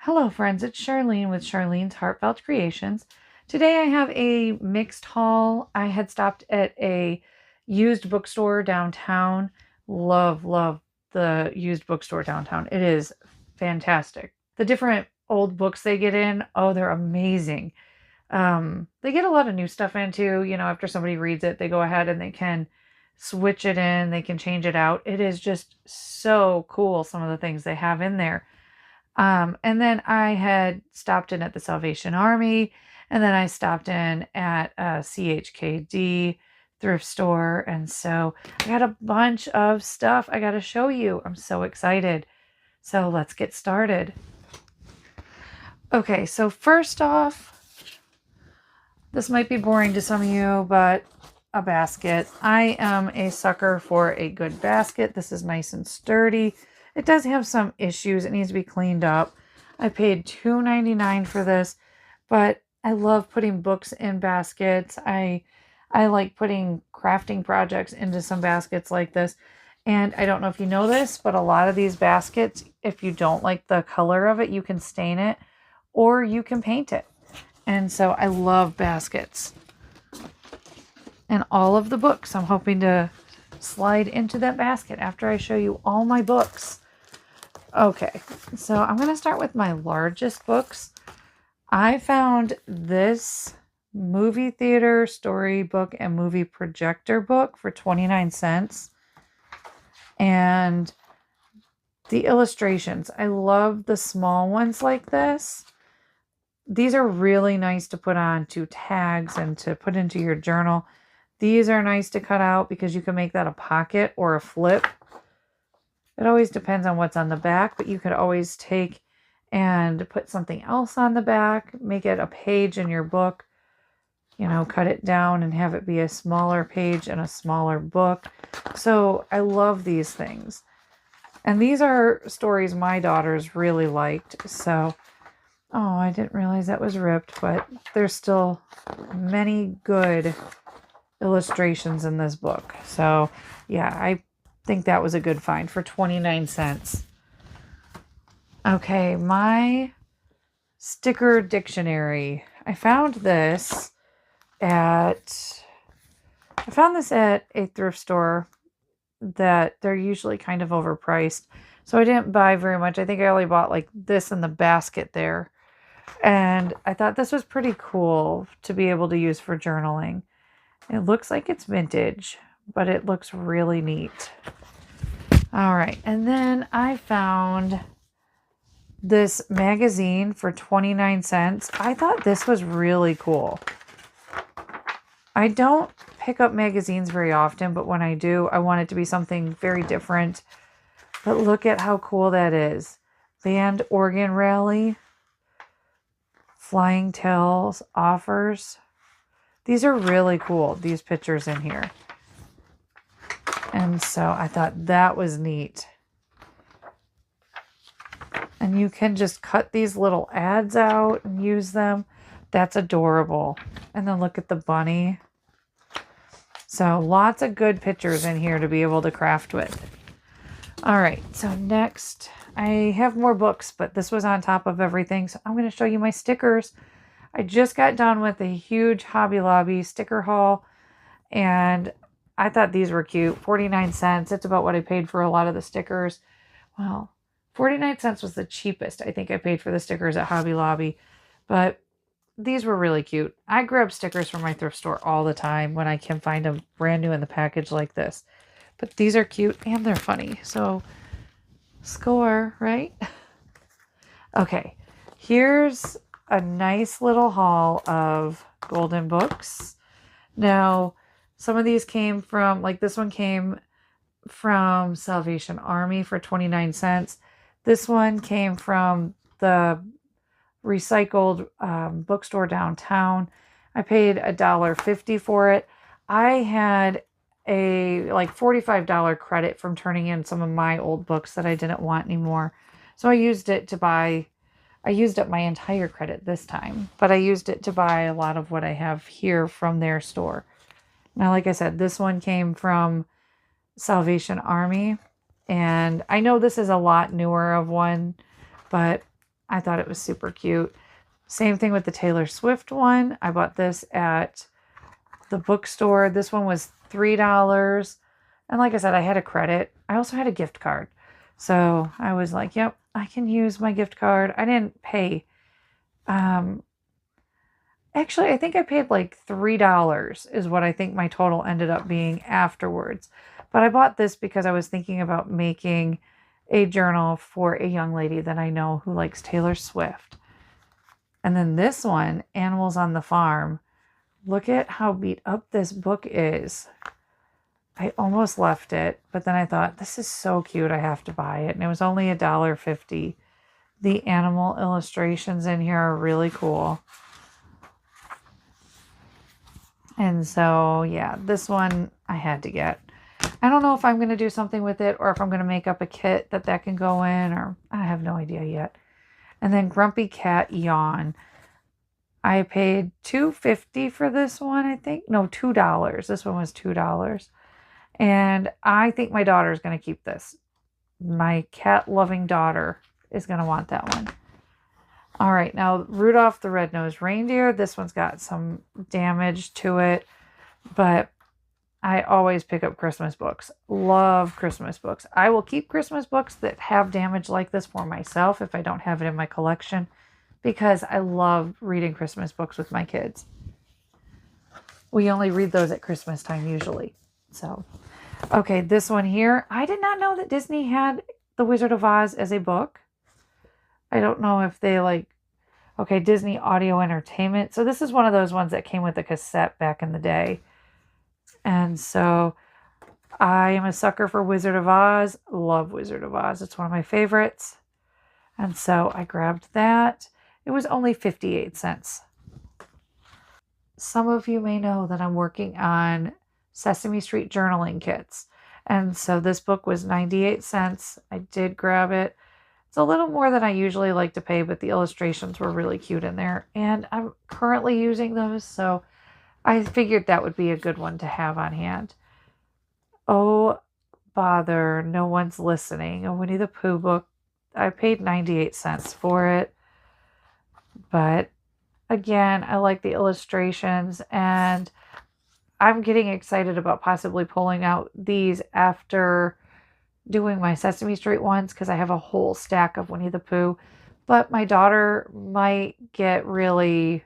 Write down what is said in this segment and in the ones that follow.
Hello, friends. It's Charlene with Charlene's Heartfelt Creations. Today I have a mixed haul. I had stopped at a used bookstore downtown. Love the used bookstore downtown. It is fantastic. The different old books they get in, oh, they're amazing. They get a lot of new stuff in too. After somebody reads it, they go ahead and they can switch it in, they can change it out. It is just so cool, some of the things they have in there. And then I had stopped in at the Salvation Army, and then I stopped in at a CHKD thrift store. And so I got a bunch of stuff I got to show you. I'm so excited. So let's get started. Okay, so first off, this might be boring to some of you, but a basket. I am a sucker for a good basket. This is nice and sturdy. It does have some issues. It needs to be cleaned up. I paid $2.99 for this, but I love putting books in baskets. I like putting crafting projects into some baskets like this. And I don't know if you know this, but a lot of these baskets, if you don't like the color of it, you can stain it or you can paint it. And so I love baskets. And all of the books, I'm hoping to slide into that basket after I show you all my books. Okay, so I'm going to start with my largest books. I found this movie theater storybook and movie projector book for 29 cents. And the illustrations, I love the small ones like this. These are really nice to put on to tags and to put into your journal. These are nice to cut out because you can make that a pocket or a flip. It always depends on what's on the back, but you could always take and put something else on the back, make it a page in your book, cut it down and have it be a smaller page in a smaller book. So I love these things. And these are stories my daughters really liked. So, oh, I didn't realize that was ripped, but there's still many good illustrations in this book. So, yeah, I think that was a good find for 29 cents. Okay, my sticker dictionary. I found this at a thrift store that they're usually kind of overpriced. So I didn't buy very much. I think I only bought like this in the basket there. And I thought this was pretty cool to be able to use for journaling. It looks like it's vintage, but it looks really neat. All right, and then I found this magazine for 29 cents. I thought this was really cool. I don't pick up magazines very often, but when I do, I want it to be something very different. But look at how cool that is. Band organ rally, flying tails offers. These are really cool, these pictures in here. And so I thought that was neat. And you can just cut these little ads out and use them. That's adorable. And then look at the bunny. So lots of good pictures in here to be able to craft with. All right, so next I have more books, but this was on top of everything. So I'm going to show you my stickers. I just got done with a huge Hobby Lobby sticker haul, and I thought these were cute. 49 cents. It's about what I paid for a lot of the stickers. Well, 49 cents was the cheapest I think I paid for the stickers at Hobby Lobby, but these were really cute. I grab stickers from my thrift store all the time when I can find them brand new in the package like this. But these are cute and they're funny. So, score, right? Okay, here's a nice little haul of golden books. Now, some of these came from, like this one came from Salvation Army for 29 cents. This one came from the recycled bookstore downtown. I paid $1.50 for it. I had a like $45 credit from turning in some of my old books that I didn't want anymore. So I used it to buy, I used up my entire credit this time, but I used it to buy a lot of what I have here from their store. Now, like I said, this one came from Salvation Army, and I know this is a lot newer of one, but I thought it was super cute. Same thing with the Taylor Swift one. I bought this at the bookstore. This one was $3. And like I said, I had a credit. I also had a gift card. So I was like, yep, I can use my gift card. I didn't pay. Actually, I think I paid like $3 is what I think my total ended up being afterwards. But I bought this because I was thinking about making a journal for a young lady that I know who likes Taylor Swift. And then this one, Animals on the Farm. Look at how beat up this book is. I almost left it, but then I thought, this is so cute, I have to buy it. And it was only $1.50. The animal illustrations in here are really cool. And so, yeah, this one I had to get. I don't know if I'm going to do something with it or if I'm going to make up a kit that can go in, or I have no idea yet. And then Grumpy Cat Yawn. I paid $2.50 for this one, I think. No, $2. This one was $2. And I think my daughter is going to keep this. My cat-loving daughter is going to want that one. All right, now Rudolph the Red-Nosed Reindeer. This one's got some damage to it, but I always pick up Christmas books. Love Christmas books. I will keep Christmas books that have damage like this for myself if I don't have it in my collection, because I love reading Christmas books with my kids. We only read those at Christmas time usually. So, okay, this one here. I did not know that Disney had The Wizard of Oz as a book. I don't know if they okay, Disney Audio Entertainment. So this is one of those ones that came with a cassette back in the day. And so I am a sucker for Wizard of Oz. Love Wizard of Oz. It's one of my favorites. And so I grabbed that. It was only 58 cents. Some of you may know that I'm working on Sesame Street journaling kits. And so this book was 98 cents. I did grab it. It's a little more than I usually like to pay, but the illustrations were really cute in there. And I'm currently using those, so I figured that would be a good one to have on hand. Oh, Bother, No One's Listening, a Winnie the Pooh book. I paid 98 cents for it. But again, I like the illustrations, and I'm getting excited about possibly pulling out these after doing my Sesame Street ones, because I have a whole stack of Winnie the Pooh. But my daughter might get really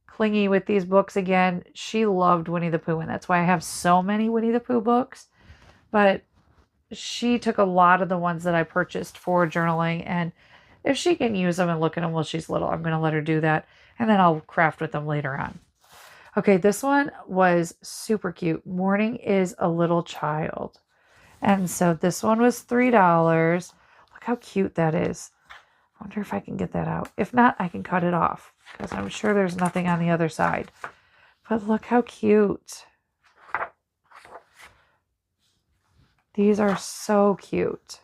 clingy with these books again. She loved Winnie the Pooh, and that's why I have so many Winnie the Pooh books. But she took a lot of the ones that I purchased for journaling, and if she can use them and look at them while she's little, I'm going to let her do that, and then I'll craft with them later on. Okay, this one was super cute. Morning is a Little Child. And so this one was $3. Look how cute that is. I wonder if I can get that out. If not, I can cut it off, because I'm sure there's nothing on the other side. But look how cute. These are so cute.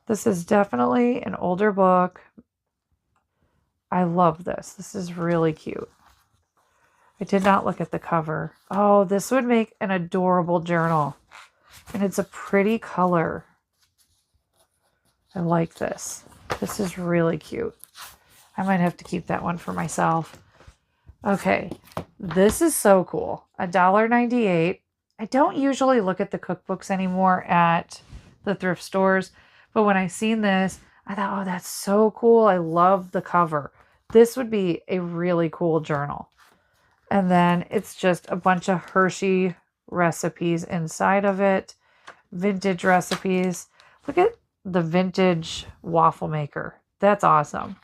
This is definitely an older book. I love this. This is really cute. I did not look at the cover. Oh, this would make an adorable journal. And it's a pretty color. I like this. This is really cute. I might have to keep that one for myself. Okay, this is so cool. $1.98. I don't usually look at the cookbooks anymore at the thrift stores, but when I seen this, I thought, oh, that's so cool. I love the cover. This would be a really cool journal. And then it's just a bunch of Hershey recipes inside of it. Vintage recipes. Look at the vintage waffle maker. That's awesome.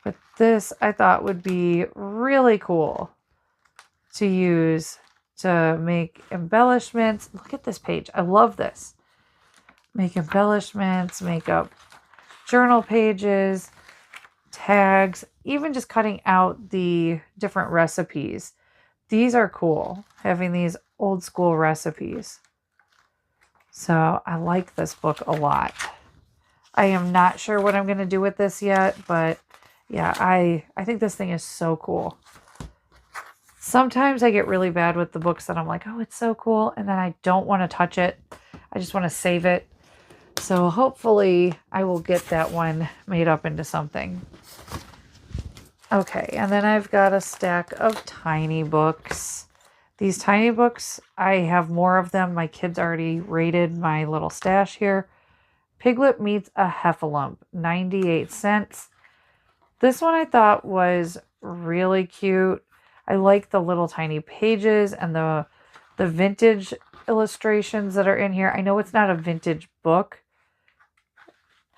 But this I thought would be really cool to use to make embellishments. Look at this page. I love this. Make embellishments, make up journal pages, tags, even just cutting out the different recipes. These are cool, having these old school recipes. So I like this book a lot. I am not sure what I'm going to do with this yet, but yeah, I think this thing is so cool. Sometimes I get really bad with the books that I'm like, oh, it's so cool. And then I don't want to touch it. I just want to save it. So hopefully I will get that one made up into something. Okay, and then I've got a stack of tiny books. These tiny books, I have more of them. My kids already rated my little stash here. Piglet Meets a Heffalump, 98 cents. This one I thought was really cute. I like the little tiny pages and the vintage illustrations that are in here. I know it's not a vintage book.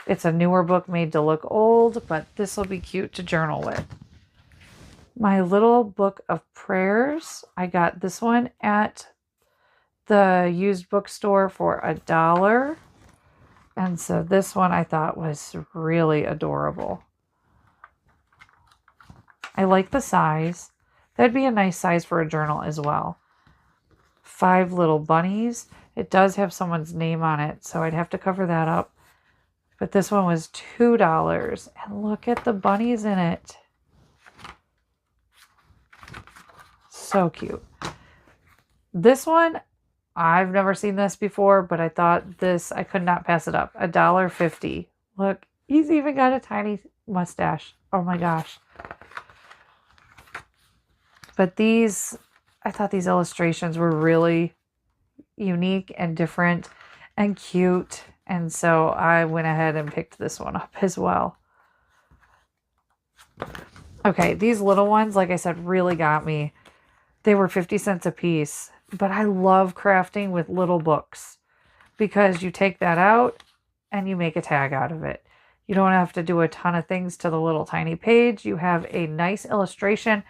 It's a newer book made to look old, but this will be cute to journal with. My little book of prayers. I got this one at the used bookstore for $1. And so this one I thought was really adorable. I like the size. That'd be a nice size for a journal as well. 5 little bunnies. It does have someone's name on it, so I'd have to cover that up. But this one was $2. And look at the bunnies in it. So cute. This one, I've never seen this before, but I thought this, I could not pass it up. $1.50. Look, he's even got a tiny mustache. Oh my gosh. But these, I thought these illustrations were really unique and different and cute. And so I went ahead and picked this one up as well. Okay, these little ones, like I said, really got me. They were 50 cents a piece. But I love crafting with little books because you take that out and you make a tag out of it. You don't have to do a ton of things to the little tiny page. You have a nice illustration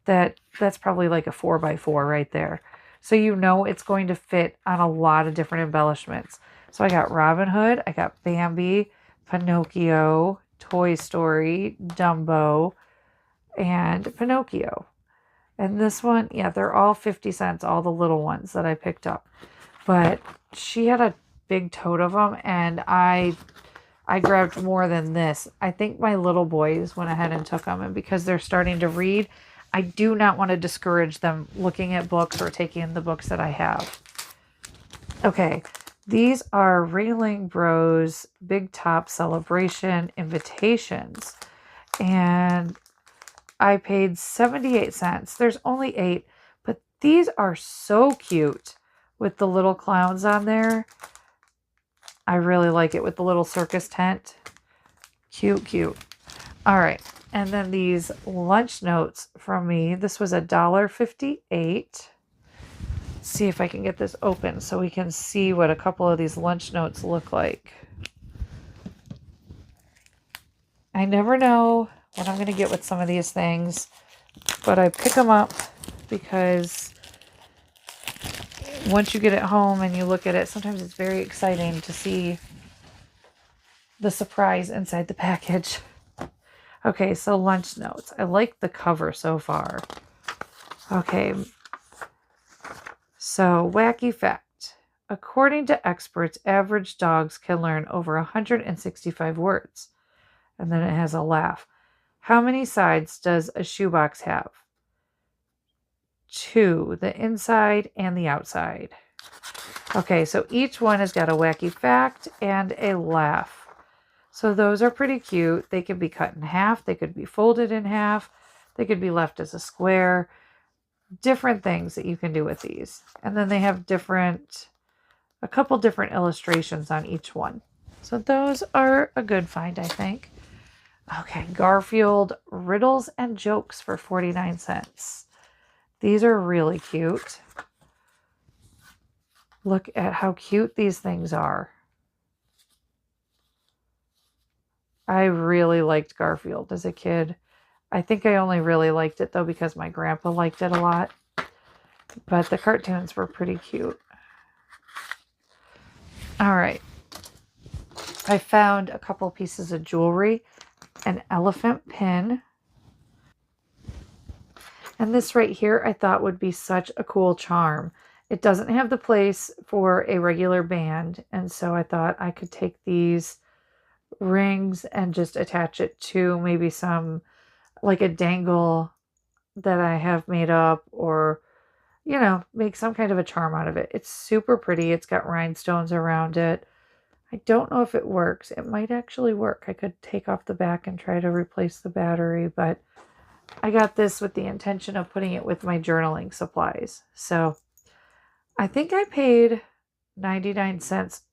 that's probably like a 4x4 right there. So you know it's going to fit on a lot of different embellishments. So I got Robin Hood, I got Bambi, Pinocchio, Toy Story, Dumbo, and Pinocchio. And this one, yeah, they're all 50 cents, all the little ones that I picked up. But she had a big tote of them, and I grabbed more than this. I think my little boys went ahead and took them, and because they're starting to read, I do not want to discourage them looking at books or taking the books that I have. Okay, these are Railing Bros Big Top Celebration invitations. And I paid 78 cents. There's only 8, but these are so cute with the little clowns on there. I really like it with the little circus tent. Cute, cute. All right. And then these lunch notes from me. This was $1.58. Let's see if I can get this open so we can see what a couple of these lunch notes look like. I never know what I'm going to get with some of these things, but I pick them up because once you get it home and you look at it, sometimes it's very exciting to see the surprise inside the package. Okay, so lunch notes. I like the cover so far. Okay, so wacky fact. According to experts, average dogs can learn over 165 words. And then it has a laugh. How many sides does a shoebox have? 2, the inside and the outside. Okay, so each one has got a wacky fact and a laugh. So those are pretty cute. They could be cut in half. They could be folded in half. They could be left as a square. Different things that you can do with these. And then they have a couple different illustrations on each one. So those are a good find, I think. Okay, Garfield Riddles and Jokes for 49 cents. These are really cute. Look at how cute these things are. I really liked Garfield as a kid. I think I only really liked it though because my grandpa liked it a lot. But the cartoons were pretty cute. All right. I found a couple pieces of jewelry. An elephant pin. And this right here I thought would be such a cool charm. It doesn't have the place for a regular band, and so I thought I could take these rings and just attach it to maybe some, like a dangle that I have made up, or, make some kind of a charm out of it. It's super pretty. It's got rhinestones around it. I don't know if it works. It might actually work. I could take off the back and try to replace the battery, but I got this with the intention of putting it with my journaling supplies. So I think I paid 99 cents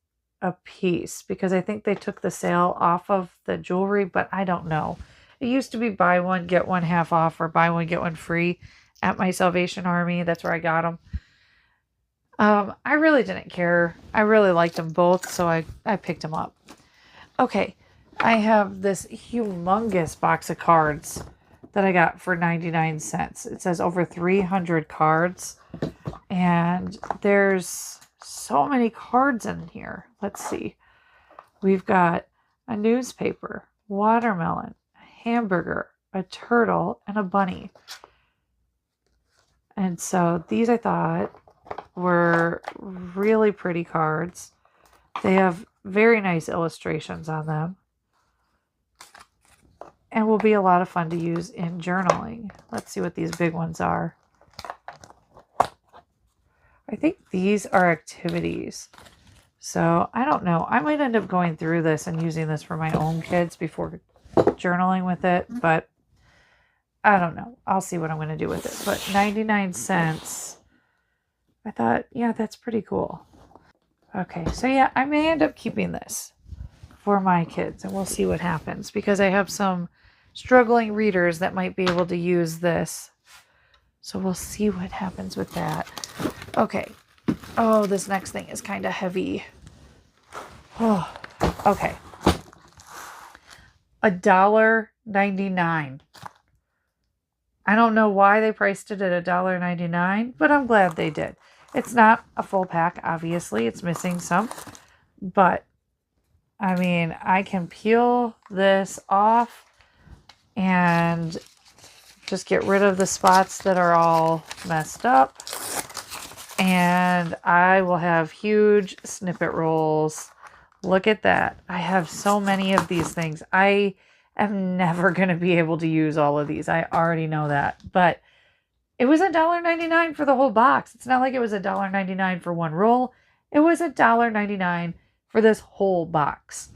a piece because I think they took the sale off of the jewelry, but I don't know. It used to be buy one, get one half off, or buy one, get one free at my Salvation Army. That's where I got them. I really didn't care. I really liked them both, so I picked them up. Okay, I have this humongous box of cards that I got for 99 cents. It says over 300 cards, and there's so many cards in here. Let's see. We've got a newspaper, watermelon, a hamburger, a turtle, and a bunny. And so these I thought were really pretty cards. They have very nice illustrations on them and will be a lot of fun to use in journaling. Let's see what these big ones are. I think these are activities. So I don't know. I might end up going through this and using this for my own kids before journaling with it, but I don't know. I'll see what I'm going to do with it. But 99 cents, I thought, yeah, that's pretty cool. Okay, so yeah, I may end up keeping this for my kids, and we'll see what happens, because I have some struggling readers that might be able to use this. So we'll see what happens with that. Okay. Oh, this next thing is kind of heavy. Oh, okay. $1.99. I don't know why they priced it at $1.99, but I'm glad they did. It's not a full pack, obviously. It's missing some. But, I mean, I can peel this off and just get rid of the spots that are all messed up. And I will have huge snippet rolls. Look at that. I have so many of these things. I am never going to be able to use all of these. I already know that. But it was $1.99 for the whole box. It's not like it was $1.99 for one roll. It was $1.99 for this whole box.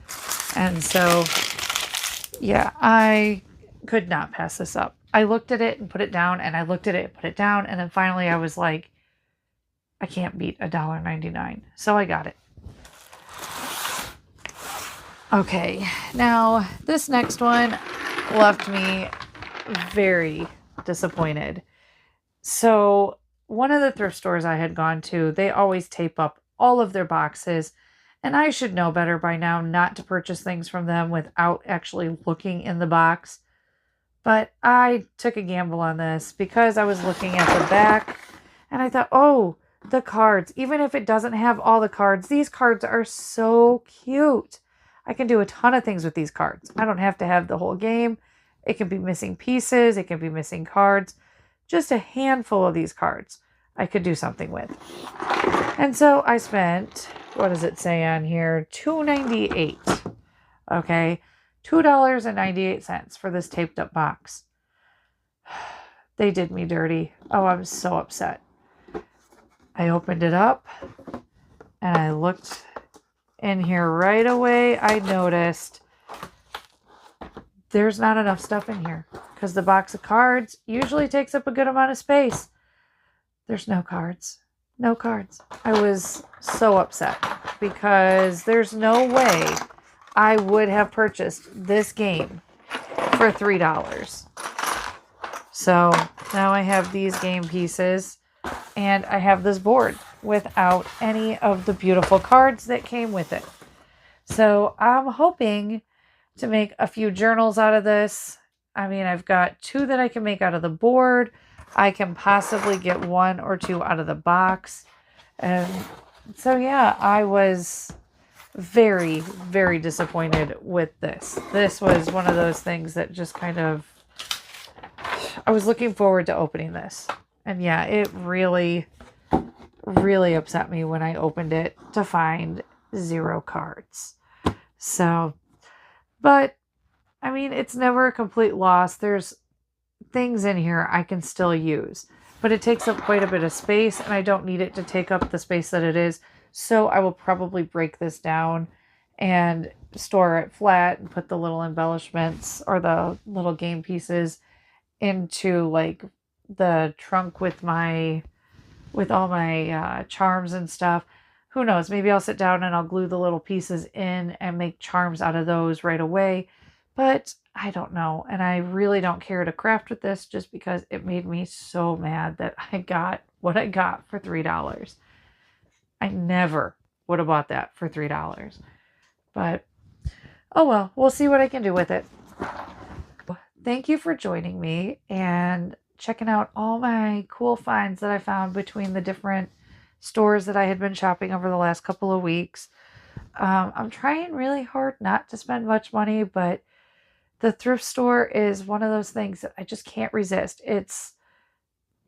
And so, yeah, I could not pass this up. I looked at it and put it down, and I looked at it and put it down, and then finally I was like, I can't beat $1.99. So I got it. Okay, now this next one left me very disappointed. So one of the thrift stores I had gone to, they always tape up all of their boxes, and I should know better by now not to purchase things from them without actually looking in the box. But I took a gamble on this because I was looking at the back, and I thought, oh, the cards, even if it doesn't have all the cards, these cards are so cute. I can do a ton of things with these cards. I don't have to have the whole game. It can be missing pieces. It can be missing cards. Just a handful of these cards I could do something with. And so I spent, what does it say on here? $2.98. Okay. $2.98 for this taped up box. They did me dirty. Oh, I'm so upset. I opened it up and I looked in here right away. I noticed there's not enough stuff in here because the box of cards usually takes up a good amount of space. There's no cards. No cards. I was so upset because there's no way I would have purchased this game for $3. So now I have these game pieces. And I have this board without any of the beautiful cards that came with it. So I'm hoping to make a few journals out of this. I mean, I've got 2 that I can make out of the board. I can possibly get 1 or 2 out of the box. And so, yeah, I was very, very disappointed with this. This was one of those things that just kind of, I was looking forward to opening this. And yeah, it really, really upset me when I opened it to find 0 cards. So, but I mean, it's never a complete loss. There's things in here I can still use, but it takes up quite a bit of space and I don't need it to take up the space that it is. So I will probably break this down and store it flat and put the little embellishments or the little game pieces into like the trunk with all my charms and stuff. Who knows? Maybe I'll sit down and I'll glue the little pieces in and make charms out of those right away. But I don't know. And I really don't care to craft with this just because it made me so mad that I got what I got for $3. I never would have bought that for $3. But oh well, we'll see what I can do with it. Thank you for joining me and checking out all my cool finds that I found between the different stores that I had been shopping over the last couple of weeks. I'm trying really hard not to spend much money, but the thrift store is one of those things that I just can't resist. It's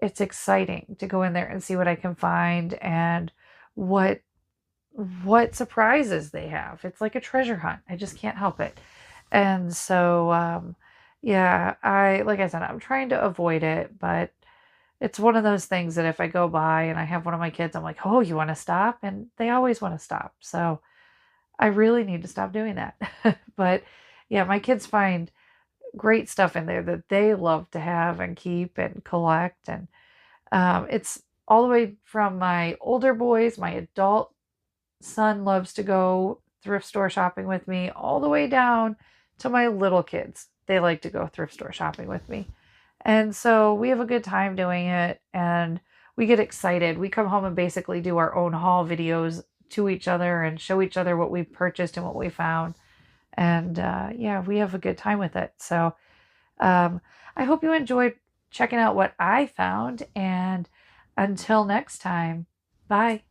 exciting to go in there and see what I can find and what surprises they have. It's like a treasure hunt. I just can't help it. And so yeah, like I said, I'm trying to avoid it, but it's one of those things that if I go by and I have one of my kids, I'm like, "Oh, you want to stop?" And they always want to stop. So I really need to stop doing that. But yeah, my kids find great stuff in there that they love to have and keep and collect. And it's all the way from my older boys, my adult son loves to go thrift store shopping with me, all the way down to my little kids. They like to go thrift store shopping with me. And so we have a good time doing it and we get excited. We come home and basically do our own haul videos to each other and show each other what we purchased and what we found. And yeah, we have a good time with it. So I hope you enjoyed checking out what I found. And until next time, bye.